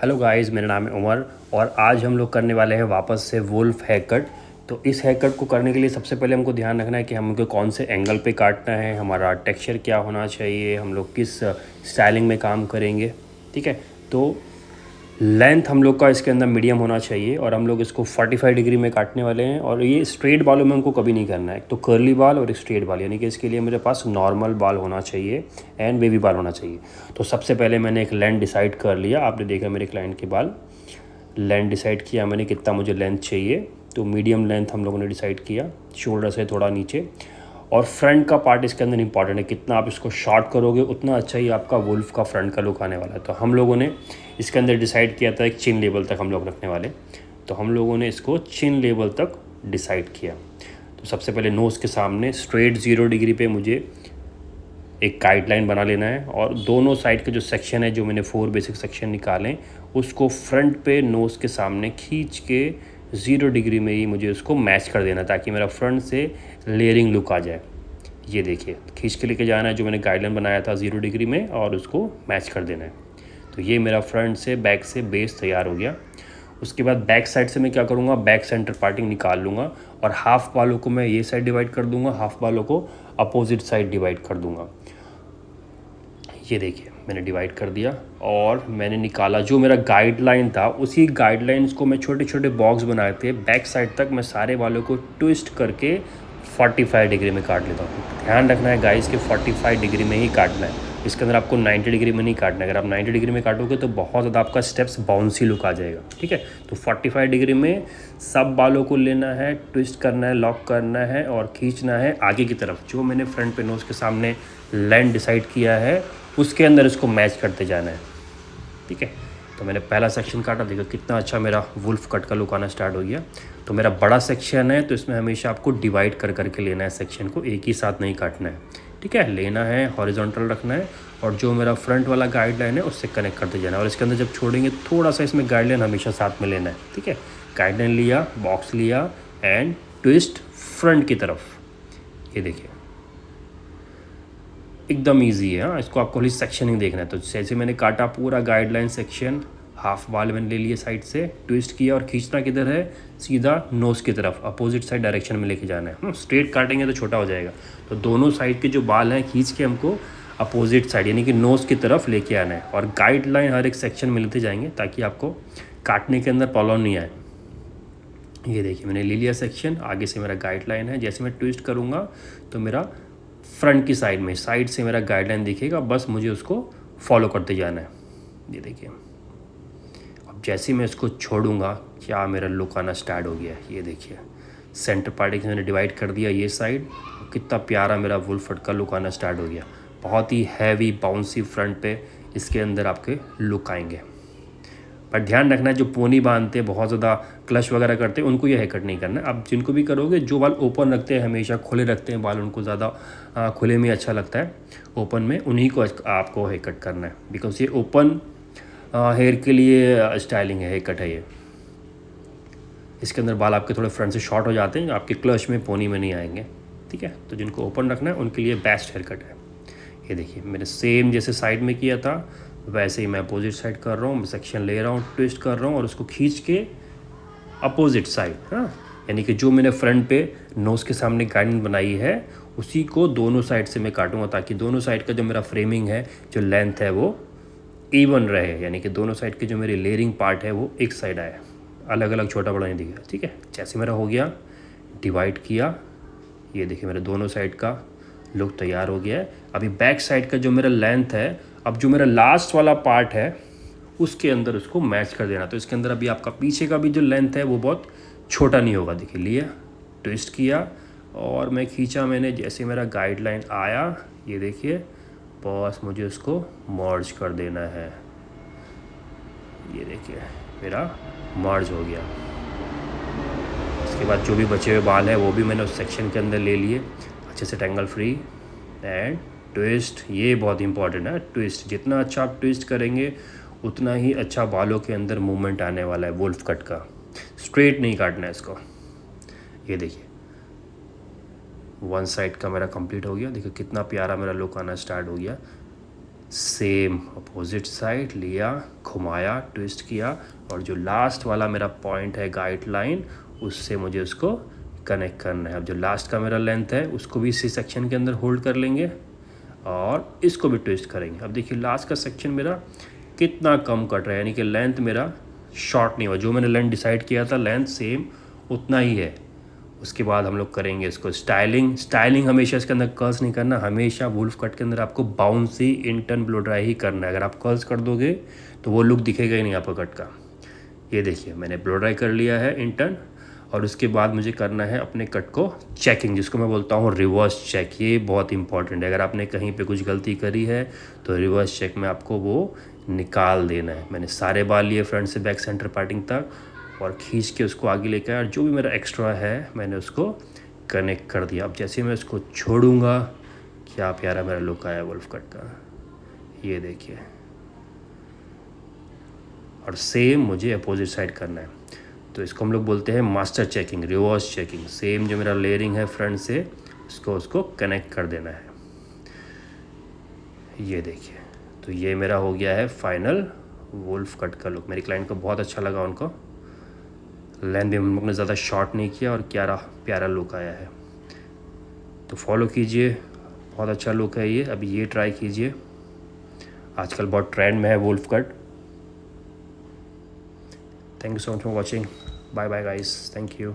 Hello guys, मेरा नाम है उमर और आज हम लोग करने वाले हैं वापस से वुल्फ हेयर कट। तो इस हेयर कट को करने के लिए सबसे पहले हमको ध्यान रखना है कि हमको कौन से एंगल पे काटना है, हमारा टेक्सचर क्या होना चाहिए, हम लोग किस स्टाइलिंग में काम करेंगे। ठीक है, तो लेंथ हम लोग का इसके अंदर मीडियम होना चाहिए और हम लोग इसको 45 डिग्री में काटने वाले हैं। और ये स्ट्रेट बालों में हमको कभी नहीं करना है, तो कर्ली बाल और एक स्ट्रेट बाल, यानी कि इसके लिए मेरे पास नॉर्मल बाल होना चाहिए एंड वेवी बाल होना चाहिए। तो सबसे पहले मैंने एक लेंथ डिसाइड कर लिया। आपने देखा मेरे क्लाइंट के बाल, लेंथ डिसाइड किया मैंने कितना मुझे लेंथ चाहिए, तो मीडियम लेंथ हम लोगों ने डिसाइड किया, शोल्डर से थोड़ा नीचे। और फ्रंट का पार्ट इसके अंदर इंपॉर्टेंट है, कितना आप इसको शॉर्ट करोगे उतना अच्छा ही आपका वुल्फ का फ्रंट का लुक आने वाला है। तो हम लोगों ने इसके अंदर डिसाइड किया था एक चिन लेवल तक हम लोग रखने वाले, तो हम लोगों ने इसको चिन लेवल तक डिसाइड किया। तो सबसे पहले नोज़ के सामने स्ट्रेट 0 डिग्री पे मुझे एक गाइडलाइन बना लेना है और दोनों साइड के जो सेक्शन है, जो मैंने 4 बेसिक सेक्शन निकालें, उसको फ्रंट पे नोज़ के सामने खींच के 0 डिग्री में ही मुझे उसको मैच कर देना, ताकि मेरा फ्रंट से लेयरिंग लुक आ जाए। ये देखिए, खींच के लेके जाना है जो मैंने गाइडलाइन बनाया था 0 डिग्री में, और उसको मैच कर देना है। तो ये मेरा फ्रंट से बैक से बेस तैयार हो गया। उसके बाद बैक साइड से मैं क्या करूँगा, बैक सेंटर पार्टिंग निकाल लूँगा और हाफ बालों को मैं ये साइड डिवाइड कर दूँगा, हाफ बालों को अपोजिट साइड डिवाइड कर दूँगा। ये देखिए मैंने डिवाइड कर दिया और मैंने निकाला जो मेरा गाइडलाइन था, उसी गाइडलाइंस को मैं छोटे छोटे बॉक्स बनाए थे, बैक साइड तक मैं सारे बालों को ट्विस्ट करके 45 डिग्री में काट लेता हूँ। ध्यान रखना है गाइस कि 45 डिग्री में ही काटना है, इसके अंदर आपको 90 डिग्री में नहीं काटना है। अगर आप 90 डिग्री में काटोगे तो बहुत ज़्यादा आपका स्टेप्स बाउंसी लुक आ जाएगा। ठीक है, तो 45 डिग्री में सब बालों को लेना है, ट्विस्ट करना है, लॉक करना है और खींचना है आगे की तरफ। जो मैंने फ्रंट पे नोज़ के सामने लेंथ डिसाइड किया है उसके अंदर इसको मैच करते जाना है। ठीक है, तो मैंने पहला सेक्शन काटा, देखो कितना अच्छा मेरा वुल्फ कट का लुक आना स्टार्ट हो गया। तो मेरा बड़ा सेक्शन है, तो इसमें हमेशा आपको डिवाइड कर करके लेना है, सेक्शन को एक ही साथ नहीं काटना है। ठीक है, लेना है, हॉरिजॉन्टल रखना है और जो मेरा फ्रंट वाला गाइडलाइन है उससे कनेक्ट करते जाना है। और इसके अंदर जब छोड़ेंगे थोड़ा सा इसमें गाइडलाइन हमेशा साथ में लेना है। ठीक है, गाइडलाइन लिया, बॉक्स लिया एंड ट्विस्ट फ्रंट की तरफ। ये देखिए एकदम इजी है। हाँ, इसको आपको खाली सेक्शन ही देखना है। तो जैसे मैंने काटा पूरा गाइडलाइन सेक्शन, हाफ बाल मैंने ले लिए साइड से, ट्विस्ट किया और खींचना किधर है, सीधा नोज़ की तरफ, अपोजिट साइड डायरेक्शन में लेके जाना है। स्ट्रेट काटेंगे तो छोटा हो जाएगा, तो दोनों साइड के जो बाल हैं खींच के हमको अपोजिट साइड यानी कि नोज़ की तरफ लेके आना है। और गाइडलाइन हर एक सेक्शन में लेते जाएंगे ताकि आपको काटने के अंदर प्रॉब्लम नहीं आए। ये देखिए मैंने ले लिया सेक्शन, आगे से मेरा गाइडलाइन है। जैसे मैं ट्विस्ट करूँगा तो मेरा फ्रंट की साइड में, साइड से मेरा गाइडलाइन दिखेगा, बस मुझे उसको फॉलो करते जाना है। ये देखिए अब जैसे मैं इसको छोड़ूंगा क्या मेरा लुक आना स्टार्ट हो गया। ये देखिए सेंटर पार्टिंग मैंने डिवाइड कर दिया, ये साइड, कितना प्यारा मेरा वुल्फ कट का लुक आना स्टार्ट हो गया। बहुत ही हैवी बाउंसी फ्रंट पे इसके अंदर आपके लुक आएंगे। पर ध्यान रखना है जो पोनी बांधते हैं, बहुत ज़्यादा क्लच वगैरह करते हैं, उनको ये हेयर कट नहीं करना है। अब जिनको भी करोगे, जो बाल ओपन रखते हैं, हमेशा खुले रखते हैं बाल, उनको ज़्यादा खुले में अच्छा लगता है, ओपन में, उन्हीं को आपको हेयर कट करना है। बिकॉज ये ओपन हेयर के लिए स्टाइलिंग है, हेयर कट है ये। इसके अंदर बाल आपके थोड़े फ्रंट से शॉर्ट हो जाते हैं, आपके क्लच में, पोनी में नहीं आएंगे। ठीक है, तो जिनको ओपन रखना है उनके लिए बेस्ट हेयर कट है। ये देखिए मैंने सेम जैसे साइड में किया था वैसे ही मैं अपोजिट साइड कर रहा हूँ, मैं सेक्शन ले रहा हूँ, ट्विस्ट कर रहा हूँ और उसको खींच के अपोजिट साइड। हाँ, यानी कि जो मैंने फ्रंट पे नोज़ के सामने गाइडलाइन बनाई है उसी को दोनों साइड से मैं काटूंगा, ताकि दोनों साइड का जो मेरा फ्रेमिंग है, जो लेंथ है, वो इवन रहे। यानी कि दोनों साइड की जो मेरी लेयरिंग पार्ट है वो एक साइड आए, अलग अलग छोटा बड़ा नहीं दिखेगा। ठीक है, जैसे मेरा हो गया, डिवाइड किया, ये देखिए मेरे दोनों साइड का लुक तैयार हो गया है। अभी बैक साइड का जो मेरा लेंथ है, अब जो मेरा लास्ट वाला पार्ट है उसके अंदर उसको मैच कर देना। तो इसके अंदर अभी आपका पीछे का भी जो लेंथ है वो बहुत छोटा नहीं होगा। देखिए लिया, ट्विस्ट किया और मैं खींचा, मैंने जैसे मेरा गाइडलाइन आया, ये देखिए बस मुझे उसको मर्ज कर देना है। ये देखिए मेरा मर्ज हो गया। इसके बाद जो भी बचे हुए बाल है वो भी मैंने उस सेक्शन के अंदर ले लिए, अच्छे से टेंगल फ्री एंड ट्विस्ट। ये बहुत इंपॉर्टेंट है, ट्विस्ट। जितना अच्छा आप ट्विस्ट करेंगे उतना ही अच्छा बालों के अंदर मूवमेंट आने वाला है वुल्फ कट का। स्ट्रेट नहीं काटना है इसको। ये देखिए वन साइड का मेरा कंप्लीट हो गया, देखिए कितना प्यारा मेरा लुक आना स्टार्ट हो गया। सेम अपोजिट साइड लिया, घुमाया, ट्विस्ट किया, और जो लास्ट वाला मेरा पॉइंट है गाइडलाइन, उससे मुझे उसको कनेक्ट करना है। अब जो लास्ट का मेरा लेंथ है उसको भी इसी सेक्शन के अंदर होल्ड कर लेंगे और इसको भी ट्विस्ट करेंगे। अब देखिए लास्ट का सेक्शन मेरा कितना कम कट रहा है, यानी कि लेंथ मेरा शॉर्ट नहीं हुआ। जो मैंने लेंथ डिसाइड किया था लेंथ सेम उतना ही है। उसके बाद हम लोग करेंगे इसको स्टाइलिंग हमेशा इसके अंदर कर्ल्स नहीं करना, हमेशा वुल्फ कट के अंदर आपको बाउंसी इंटर्न ब्लो ड्राई ही करना है। अगर आप कर्ल्स कर दोगे तो वो लुक दिखेगा ही नहीं आपका कट का। ये देखिए मैंने ब्लो ड्राई कर लिया है इंटर्न, और उसके बाद मुझे करना है अपने कट को चेकिंग, जिसको मैं बोलता हूँ रिवर्स चेक। ये बहुत इंपॉर्टेंट है, अगर आपने कहीं पे कुछ गलती करी है तो रिवर्स चेक में आपको वो निकाल देना है। मैंने सारे बाल लिए फ्रंट से बैक सेंटर पार्टिंग तक, और खींच के उसको आगे लेकर, और जो भी मेरा एक्स्ट्रा है मैंने उसको कनेक्ट कर दिया। अब जैसे मैं उसको छोड़ूंगा, क्या प्यारा मेरा लुक आया वुल्फ कट का, ये देखिए। और सेम मुझे अपोजिट साइड करना है, तो इसको हम लोग बोलते हैं master checking, reverse checking. Same जो मेरा लेयरिंग है फ्रंट से, उसको कनेक्ट कर देना है। ये देखिए, तो ये मेरा हो गया है फाइनल वुल्फ कट का लुक। मेरी क्लाइंट को बहुत अच्छा लगा, उनको लेंथ भी हम लोग ने ज़्यादा शॉर्ट नहीं किया और क्या प्यारा लुक आया है। तो फॉलो कीजिए, बहुत अच्छा लुक है ये। अभी ये ट्राई कीजिए, आजकल बहुत ट्रेंड में है wolf cut. Thank you so much for watching, bye bye guys, thank you.